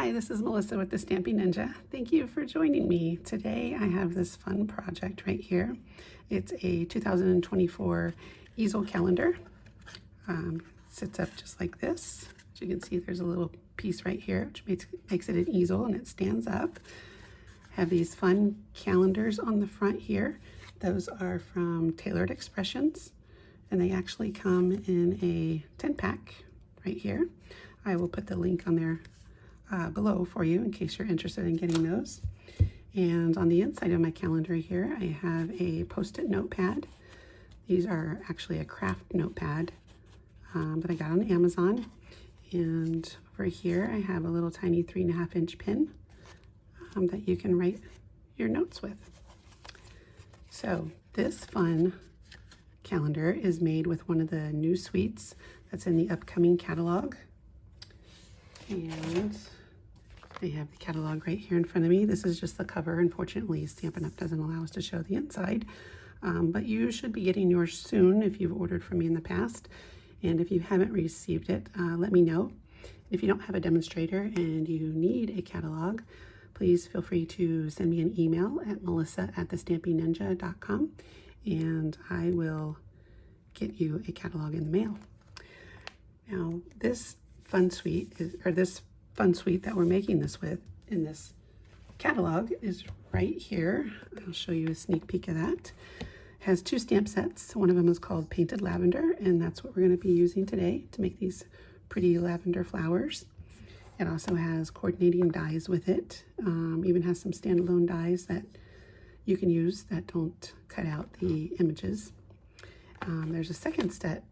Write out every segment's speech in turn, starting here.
Hi, this is Melissa with the Stamping Ninja. Thank you for joining me. Today I have this fun project right here. It's a 2024 easel calendar. Sits up just like this. As you can see, there's a little piece right here which makes it an easel, and it stands up. Have these fun calendars on the front here. Those are from Tailored Expressions, and they actually come in a 10-pack right here. I will put the link on there below for you in case you're interested in getting those. And on the inside of my calendar here, I have a post-it notepad. These are actually a craft notepad that I got on Amazon. And over here, I have a little tiny 3.5-inch pin that you can write your notes with. So this fun calendar is made with one of the new suites that's in the upcoming catalog. And I have the catalog right here in front of me. This is just the cover. Unfortunately, Stampin' Up! Doesn't allow us to show the inside. But you should be getting yours soon if you've ordered from me in the past. And if you haven't received it, let me know. If you don't have a demonstrator and you need a catalog, please feel free to send me an email at melissa@thestampingninja.com, and I will get you a catalog in the mail. Now, this fun suite that we're making this with in this catalog is right here. I'll show you a sneak peek of that. It has two stamp sets. One of them is called Painted Lavender, and that's what we're going to be using today to make these pretty lavender flowers. It also has coordinating dies with it. Even has some standalone dies that you can use that don't cut out the images. There's a second stamp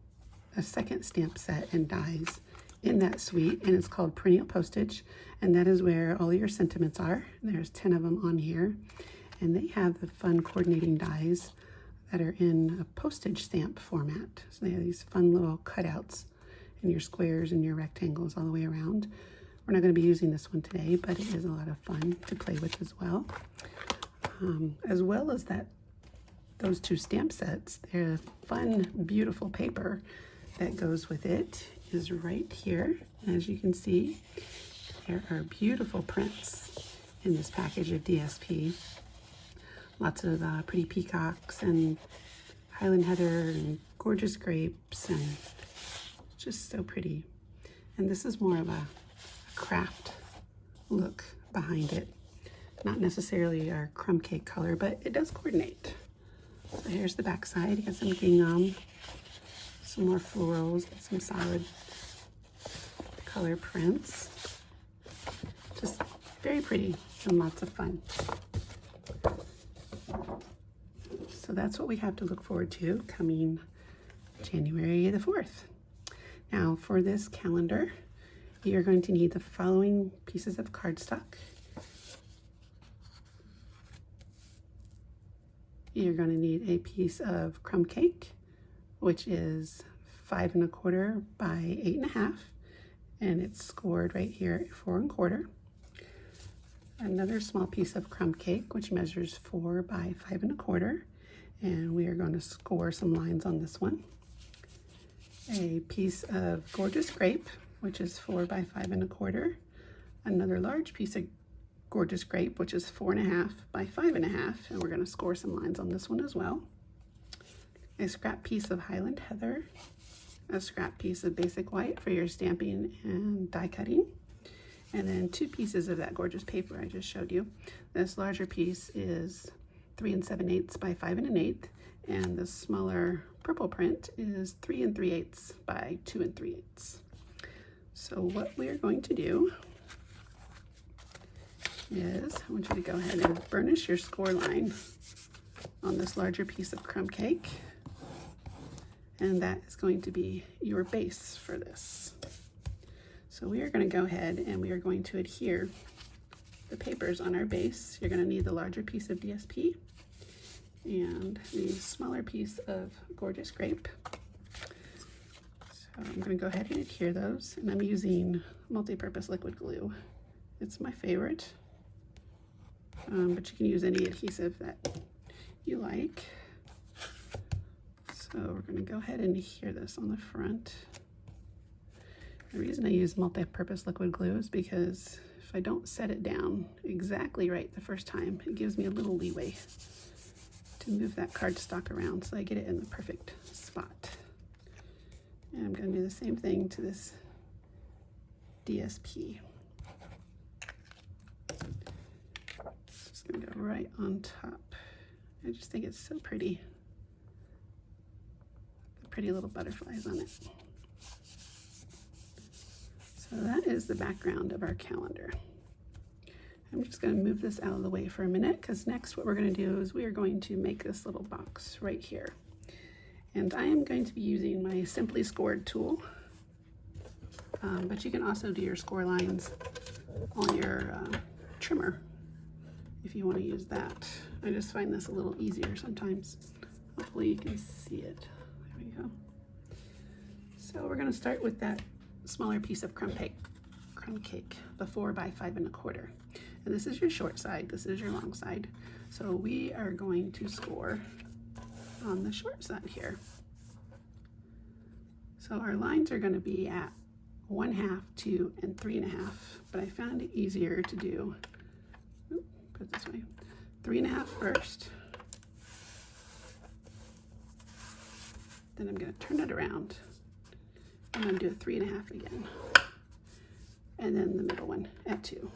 set and dies in that suite, and it's called Perennial Postage, and that is where all your sentiments are. There's 10 of them on here, and they have the fun coordinating dies that are in a postage stamp format. So they have these fun little cutouts in your squares and your rectangles all the way around. We're not going to be using this one today, but it is a lot of fun to play with as well. As well as that, those two stamp sets, their fun, beautiful paper that goes with it is right here. As you can see, there are beautiful prints in this package of DSP. Lots of pretty peacocks and Highland Heather and gorgeous grapes, and just so pretty. And this is more of a craft look behind it. Not necessarily our crumb cake color, but it does coordinate. So here's the back side. You got some gingham, some more florals, some solid color prints. Just very pretty and lots of fun. So that's what we have to look forward to coming January the 4th. Now for this calendar, you're going to need the following pieces of cardstock. You're going to need a piece of crumb cake, which is 5 1/4 by 8 1/2, and it's scored right here at 4 1/4. Another small piece of crumb cake, which measures 4 by 5 1/4, and we are going to score some lines on this one. A piece of gorgeous grape, which is 4 by 5 1/4. Another large piece of gorgeous grape, which is 4 1/2 by 5 1/2, and we're going to score some lines on this one as well. A scrap piece of Highland Heather, a scrap piece of basic white for your stamping and die cutting, and then 2 pieces of that gorgeous paper I just showed you. This larger piece is 3 7/8 by 5 1/8, and the smaller purple print is 3 3/8 by 2 3/8. So what we are going to do is I want you to go ahead and burnish your score line on this larger piece of crumb cake, and that is going to be your base for this. So we are going to go ahead and we are going to adhere the papers on our base. You're going to need the larger piece of DSP and the smaller piece of gorgeous grape. So I'm going to go ahead and adhere those, and I'm using multi-purpose liquid glue. It's my favorite, but you can use any adhesive that you like. So we're going to go ahead and adhere this on the front. The reason I use multi-purpose liquid glue is because if I don't set it down exactly right the first time, it gives me a little leeway to move that cardstock around so I get it in the perfect spot. And I'm going to do the same thing to this DSP. Just going to go right on top. I just think it's so pretty. The pretty little butterflies on it. So that is the background of our calendar. I'm just going to move this out of the way for a minute because next what we're going to do is we are going to make this little box right here. And I am going to be using my Simply Scored tool, but you can also do your score lines on your trimmer if you want to use that. I just find this a little easier sometimes. Hopefully you can see it. There we go. So we're going to start with that smaller piece of crumb cake, the 4 by 5 1/4. And this is your short side, this is your long side. So we are going to score on the short side here. So our lines are going to be at 1/2, 2, and 3 1/2, but I found it easier to do, put it this way, 3 1/2 first. Then I'm going to turn it around. I'm going to do a 3 1/2 again, and then the middle one at 2.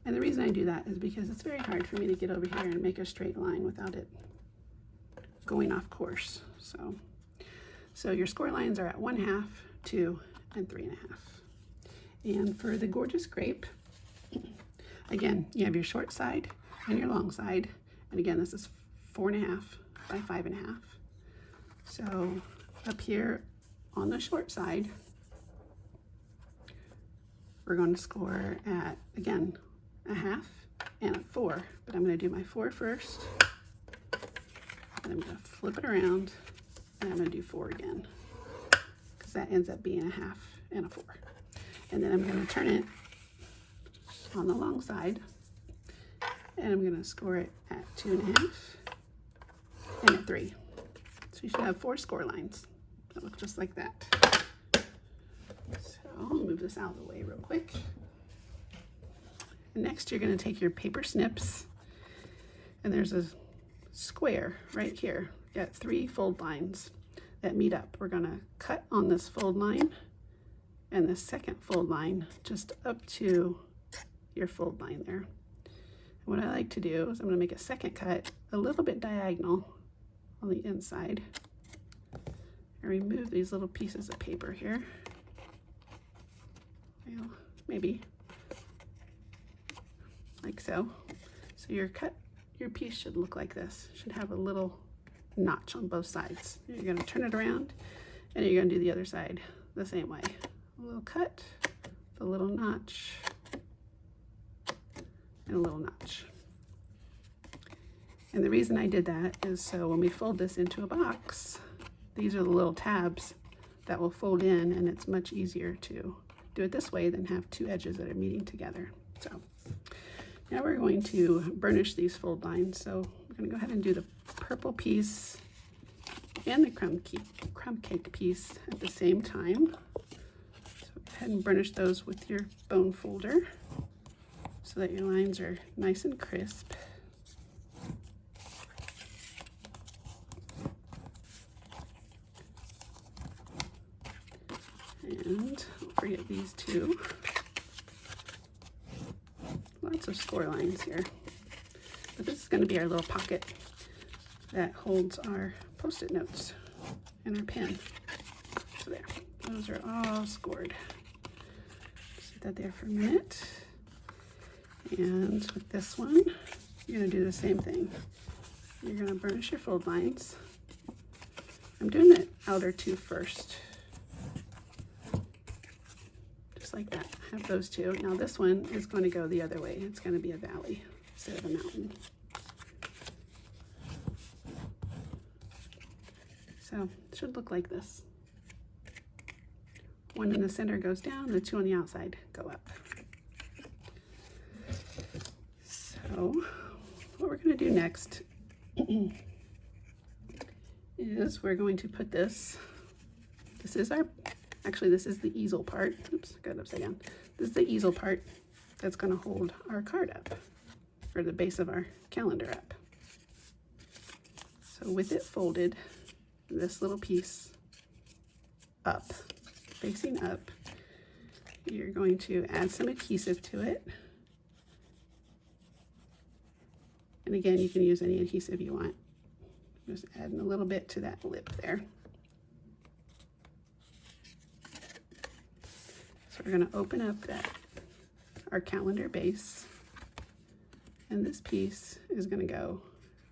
And the reason I do that is because it's very hard for me to get over here and make a straight line without it going off course. So your score lines are at 1/2, 2, and 3 1/2. And for the gorgeous grape, again, you have your short side and your long side. And again, this is 4 1/2 by 5 1/2. So up here on the short side, we're going to score at, again, 1/2 and a 4, but I'm going to do my 4 first, and I'm going to flip it around, and I'm going to do 4 again, because that ends up being 1/2 and a 4. And then I'm going to turn it on the long side, and I'm going to score it at 2 1/2 and at 3. So you should have 4 score lines that look just like that. So I'll move this out of the way real quick. And next you're going to take your paper snips, and there's a square right here. You got 3 fold lines that meet up. We're going to cut on this fold line and the second fold line just up to your fold line there. And what I like to do is I'm going to make a second cut a little bit diagonal on the inside and remove these little pieces of paper here. Well, maybe like so. So your piece should look like this. Should have a little notch on both sides. You're going to turn it around, and you're going to do the other side the same way. A little cut, a little notch, and a little notch. And the reason I did that is so when we fold this into a box, these are the little tabs that will fold in, and it's much easier to do it this way than have 2 edges that are meeting together. So now we're going to burnish these fold lines. So we're going to go ahead and do the purple piece and the crumb cake piece at the same time. So go ahead and burnish those with your bone folder so that your lines are nice and crisp. And don't forget these 2. Lots of score lines here. But this is going to be our little pocket that holds our Post-it notes and our pen. So there, those are all scored. Set that there for a minute. And with this one, you're going to do the same thing. You're going to burnish your fold lines. I'm doing the outer 2 first. Just like that. Have those 2. Now this one is going to go the other way. It's going to be a valley instead of a mountain. So it should look like this. 1 in the center goes down, the 2 on the outside go up. So what we're going to do next is we're going to put this is our, actually this is the easel part. Oops, got it upside down. This is the easel part that's going to hold our card up, or the base of our calendar up. So with it folded, this little piece up, facing up, you're going to add some adhesive to it. And again, you can use any adhesive you want. Just adding a little bit to that lip there. So we're going to open up our calendar base, and this piece is going to go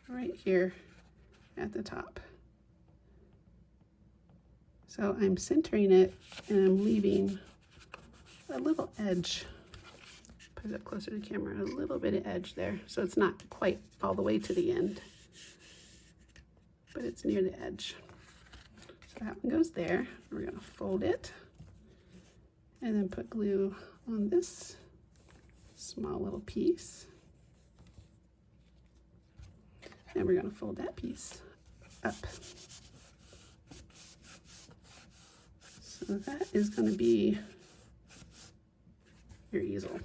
right here at the top. So I'm centering it, and I'm leaving a little edge. Put it up closer to the camera, a little bit of edge there, so it's not quite all the way to the end, but it's near the edge. So that one goes there. We're going to fold it and then put glue on this small little piece. And we're going to fold that piece up. So that is going to be your easel.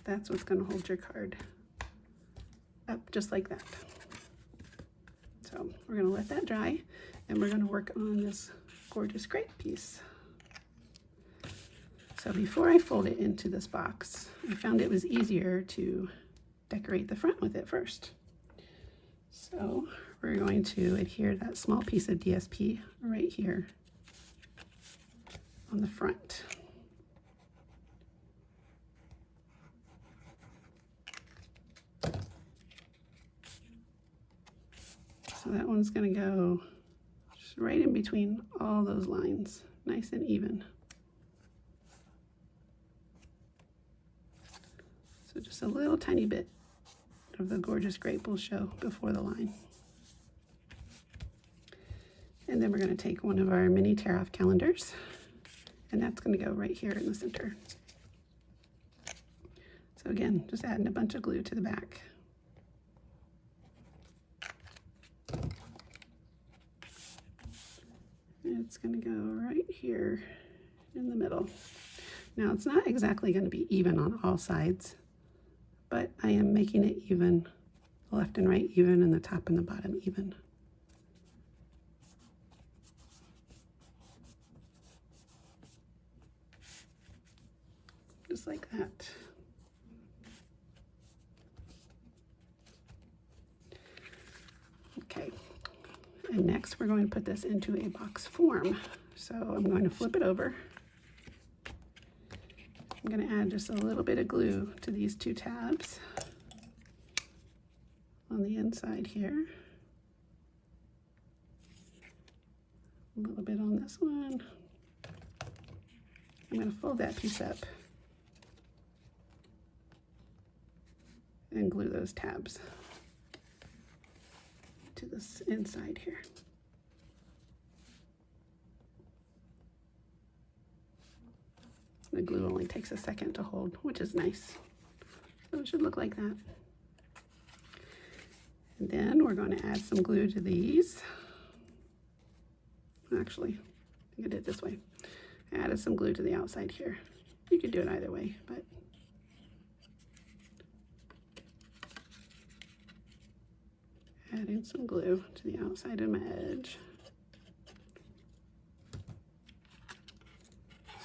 That's what's going to hold your card up, just like that. So we're going to let that dry, and we're going to work on this gorgeous grape piece. So before I fold it into this box, I found it was easier to decorate the front with it first. So we're going to adhere that small piece of DSP right here on the front. So that one's going to go just right in between all those lines, nice and even. So just a little tiny bit of the gorgeous grape will show before the line. And then we're going to take one of our mini tear-off calendars, and that's going to go right here in the center. So again, just adding a bunch of glue to the back. It's going to go right here in the middle. Now it's not exactly going to be even on all sides, but I am making it even, the left and right even, and the top and the bottom even. Just like that. Okay. And next we're going to put this into a box form. So I'm going to flip it over. I'm going to add just a little bit of glue to these two tabs on the inside here. A little bit on this one. I'm going to fold that piece up and glue those tabs to this inside here. The glue only takes a second to hold, which is nice. So it should look like that. And then we're going to add some glue to these. Actually, I think I did it this way. I added some glue to the outside here. You could do it either way, but adding some glue to the outside of my edge.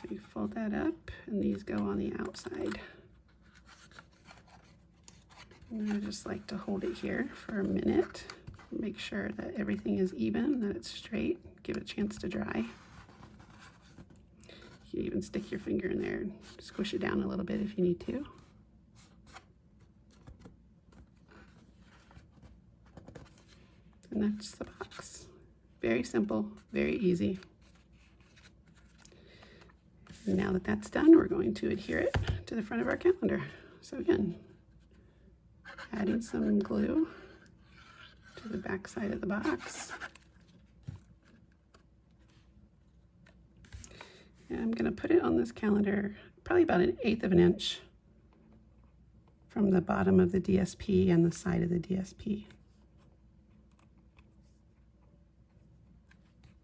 So you fold that up, and these go on the outside. And I just like to hold it here for a minute, make sure that everything is even, that it's straight, give it a chance to dry. You can even stick your finger in there and squish it down a little bit if you need to. And that's the box. Very simple, very easy. And now that that's done, we're going to adhere it to the front of our calendar. So again, adding some glue to the back side of the box. And I'm going to put it on this calendar probably about 1/8 of an inch from the bottom of the DSP and the side of the DSP.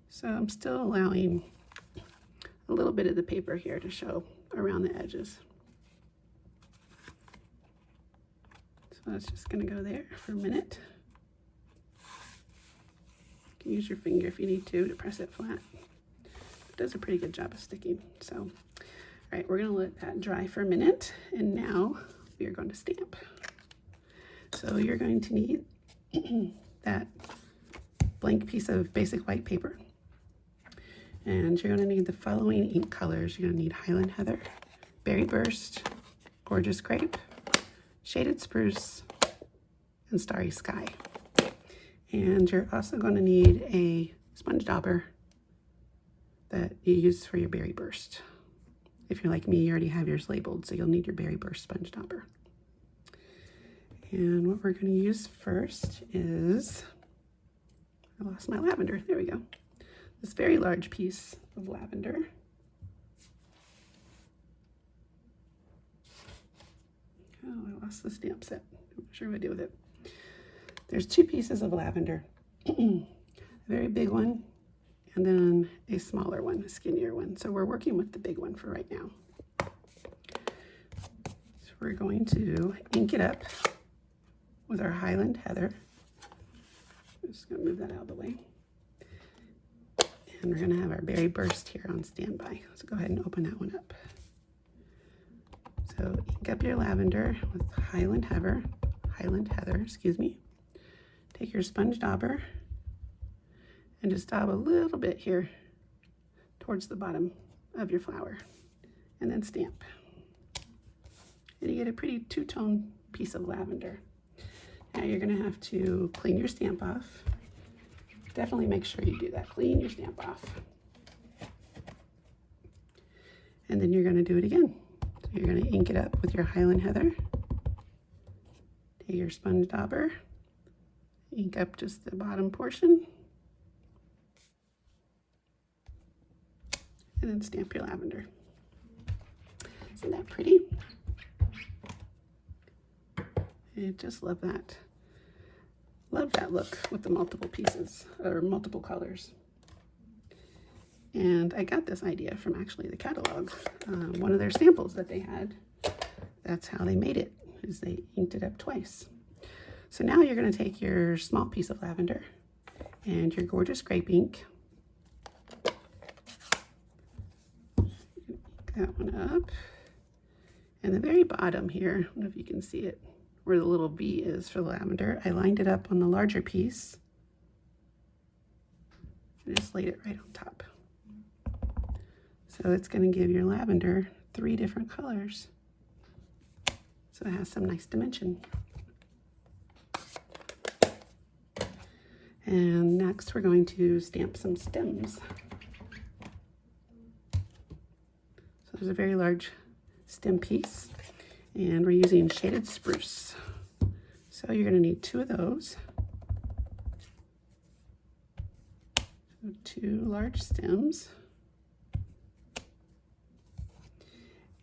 So I'm still allowing a little bit of the paper here to show around the edges. So that's just going to go there for a minute. You can use your finger if you need to press it flat. It does a pretty good job of sticking. So, all right, we're going to let that dry for a minute, and now we are going to stamp. So you're going to need that blank piece of basic white paper. And you're going to need the following ink colors. You're going to need Highland Heather, Berry Burst, Gorgeous Grape, Shaded Spruce, and Starry Sky. And you're also going to need a sponge dauber that you use for your Berry Burst. If you're like me, you already have yours labeled, so you'll need your Berry Burst sponge dauber. And what we're going to use first is, I lost my lavender, there we go. This very large piece of lavender. Oh, I lost the stamp set. I'm not sure what to do with it. There's two pieces of lavender. A very big one, and then a smaller one, a skinnier one. So we're working with the big one for right now. So we're going to ink it up with our Highland Heather. I'm just going to move that out of the way. And we're going to have our Berry Burst here on standby. So go ahead and open that one up. So ink up your lavender with Highland Heather, excuse me. Take your sponge dauber and just daub a little bit here towards the bottom of your flower, and then stamp. And you get a pretty two-tone piece of lavender. Now you're going to have to clean your stamp off. Definitely make sure you do that. Clean your stamp off. And then you're going to do it again. So you're going to ink it up with your Highland Heather. Take your sponge dauber. Ink up just the bottom portion. And then stamp your lavender. Isn't that pretty? I just love that. Love that look with the multiple pieces or multiple colors. And I got this idea from actually the catalog. One of their samples that they had, that's how they made it, is they inked it up twice. So now you're going to take your small piece of lavender and your Gorgeous Grape ink. Ink that one up. And the very bottom here, I don't know if you can see it, where the little V is for the lavender, I lined it up on the larger piece and just laid it right on top. So it's going to give your lavender 3 different colors. So it has some nice dimension. And next we're going to stamp some stems. So there's a very large stem piece, and we're using Shaded Spruce. So you're going to need 2 of those. So 2 large stems.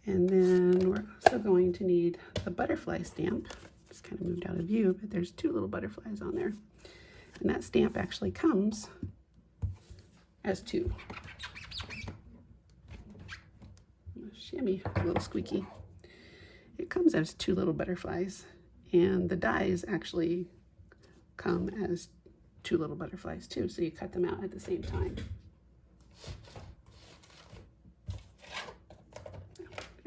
And then we're also going to need the butterfly stamp. It's kind of moved out of view, but there's 2 little butterflies on there. And that stamp actually comes as 2. Shimmy, a little squeaky. It comes as 2 little butterflies, and the dies actually come as 2 little butterflies too, so you cut them out at the same time.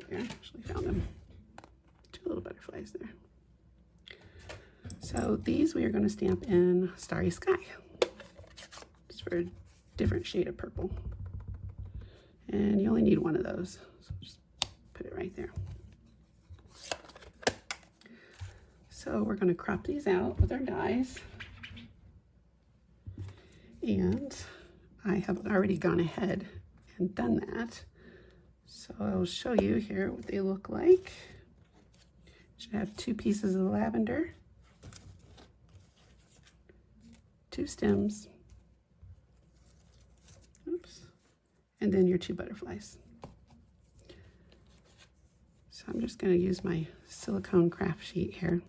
There, I actually found them. 2 little butterflies there. So these we are going to stamp in Starry Sky, just for a different shade of purple. And you only need 1 of those, so just put it right there. So we're going to crop these out with our dies. And I have already gone ahead and done that. So I'll show you here what they look like. Should have 2 pieces of lavender, 2 stems, oops, and then your 2 butterflies. So I'm just going to use my silicone craft sheet here.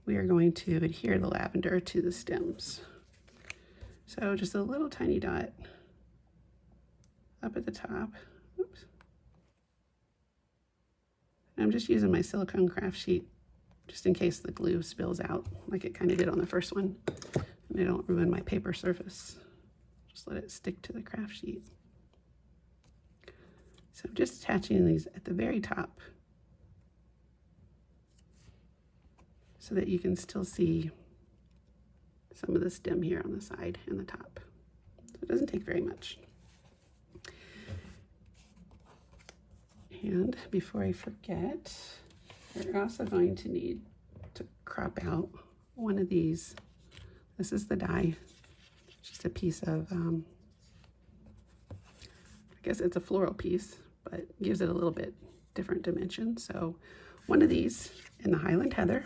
We are going to adhere the lavender to the stems. So just a little tiny dot up at the top Oops. I'm just using my silicone craft sheet just in case the glue spills out like it kind of did on the first one, and I don't ruin my paper surface. Just let it stick to the craft sheet. So I'm just attaching these at the very top so that you can still see some of the stem here on the side and the top. So it doesn't take very much. And before I forget, we're also going to need to crop out one of these. This is the die. It's just a piece of, I guess it's a floral piece, but gives it a little bit different dimension. So one of these in the Highland Heather.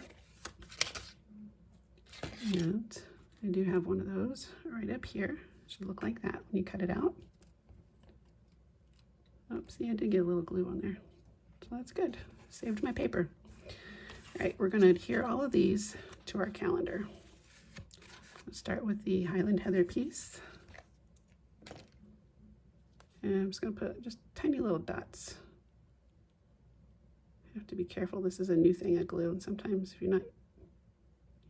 And I do have one of those right up here. It should look like that when you cut it out. Oops, see, I did get a little glue on there. So that's good. Saved my paper. All right, we're going to adhere all of these to our calendar. Let's start with the Highland Heather piece. And I'm just going to put just tiny little dots. You have to be careful. This is a new thing, I glue, and sometimes if you're not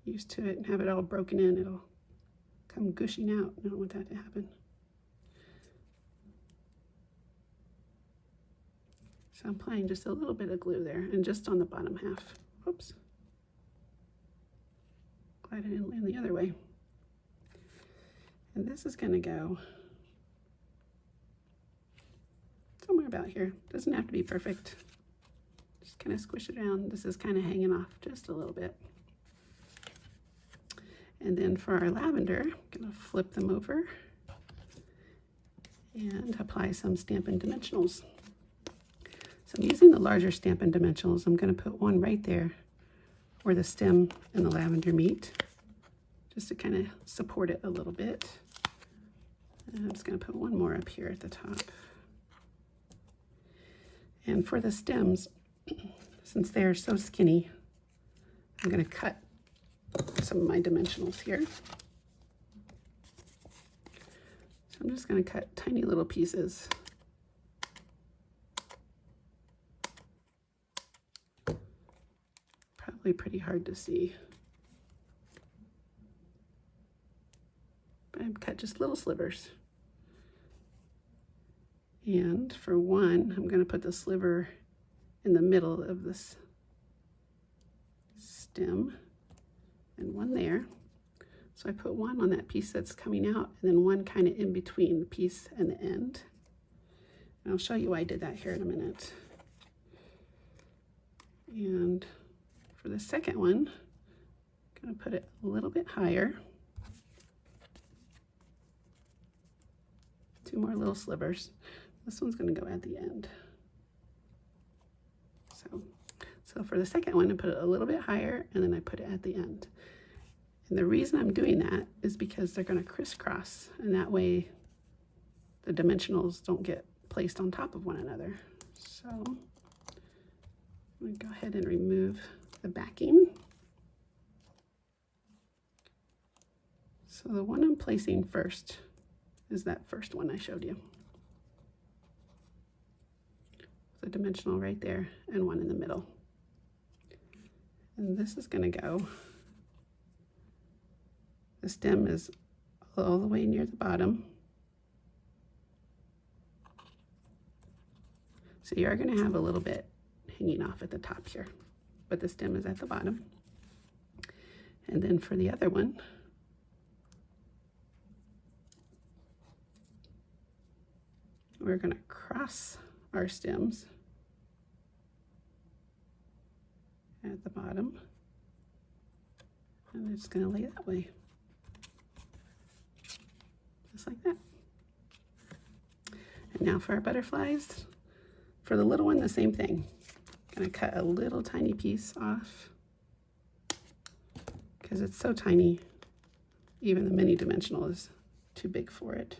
used to it and have it all broken in, it'll come gushing out. I don't want that to happen. So I'm applying just a little bit of glue there, and just on the bottom half. Oops. Glad I didn't land the other way. And this is going to go somewhere about here. Doesn't have to be perfect. Just kind of squish it around. This is kind of hanging off just a little bit. And then for our lavender, I'm going to flip them over and apply some Stampin' Dimensionals. So I'm using the larger Stampin' Dimensionals. I'm going to put one right there where the stem and the lavender meet, just to kind of support it a little bit. And I'm just going to put one more up here at the top. And for the stems, since they're so skinny, I'm going to cut some of my dimensionals here. So I'm just going to cut tiny little pieces. Probably pretty hard to see. But I've cut just little slivers. And for one, I'm going to put the sliver in the middle of this stem, and one there. So I put one on that piece that's coming out, and then one kind of in between the piece and the end. And I'll show you why I did that here in a minute. And for the second one, I'm going to put it a little bit higher. Two more little slivers. This one's going to go at the end. So for the second one, I put it a little bit higher, and then I put it at the end. And the reason I'm doing that is because they're going to crisscross, and that way the dimensionals don't get placed on top of one another. So I'm going to go ahead and remove the backing. So the one I'm placing first is that first one I showed you. The dimensional right there and one in the middle. And this is going to go, the stem is all the way near the bottom. So you are going to have a little bit hanging off at the top here, but the stem is at the bottom. And then for the other one, we're going to cross our stems at the bottom, and I'm just going to lay that way, just like that. And now for our butterflies, for the little one, the same thing. I'm going to cut a little tiny piece off because it's so tiny, even the mini dimensional is too big for it.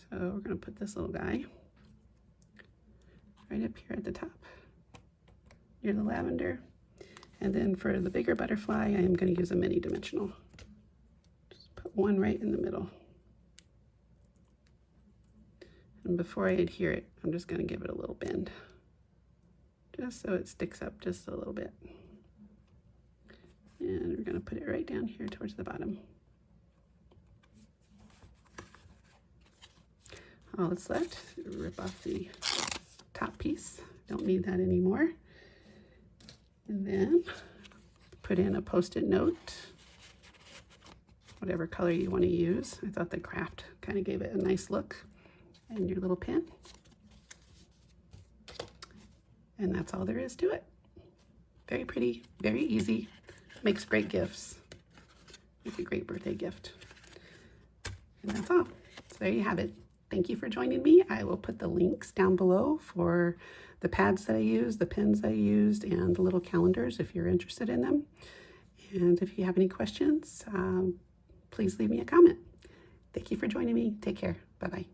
So we're going to put this little guy right up here at the top near the lavender. And then for the bigger butterfly, I am going to use a mini dimensional. Just put one right in the middle. And before I adhere it, I'm just going to give it a little bend, just so it sticks up just a little bit. And we're going to put it right down here towards the bottom. All that's left, rip off the top piece. Don't need that anymore. And then put in a Post-it note, whatever color you want to use. I thought the craft kind of gave it a nice look. And your little pin. And that's all there is to it. Very pretty, very easy, makes great gifts. Make a great birthday gift. And that's all. So there you have it. Thank you for joining me. I will put the links down below for the pads that I used, the pins I used, and the little calendars if you're interested in them. And if you have any questions, please leave me a comment. Thank you for joining me. Take care. Bye-bye.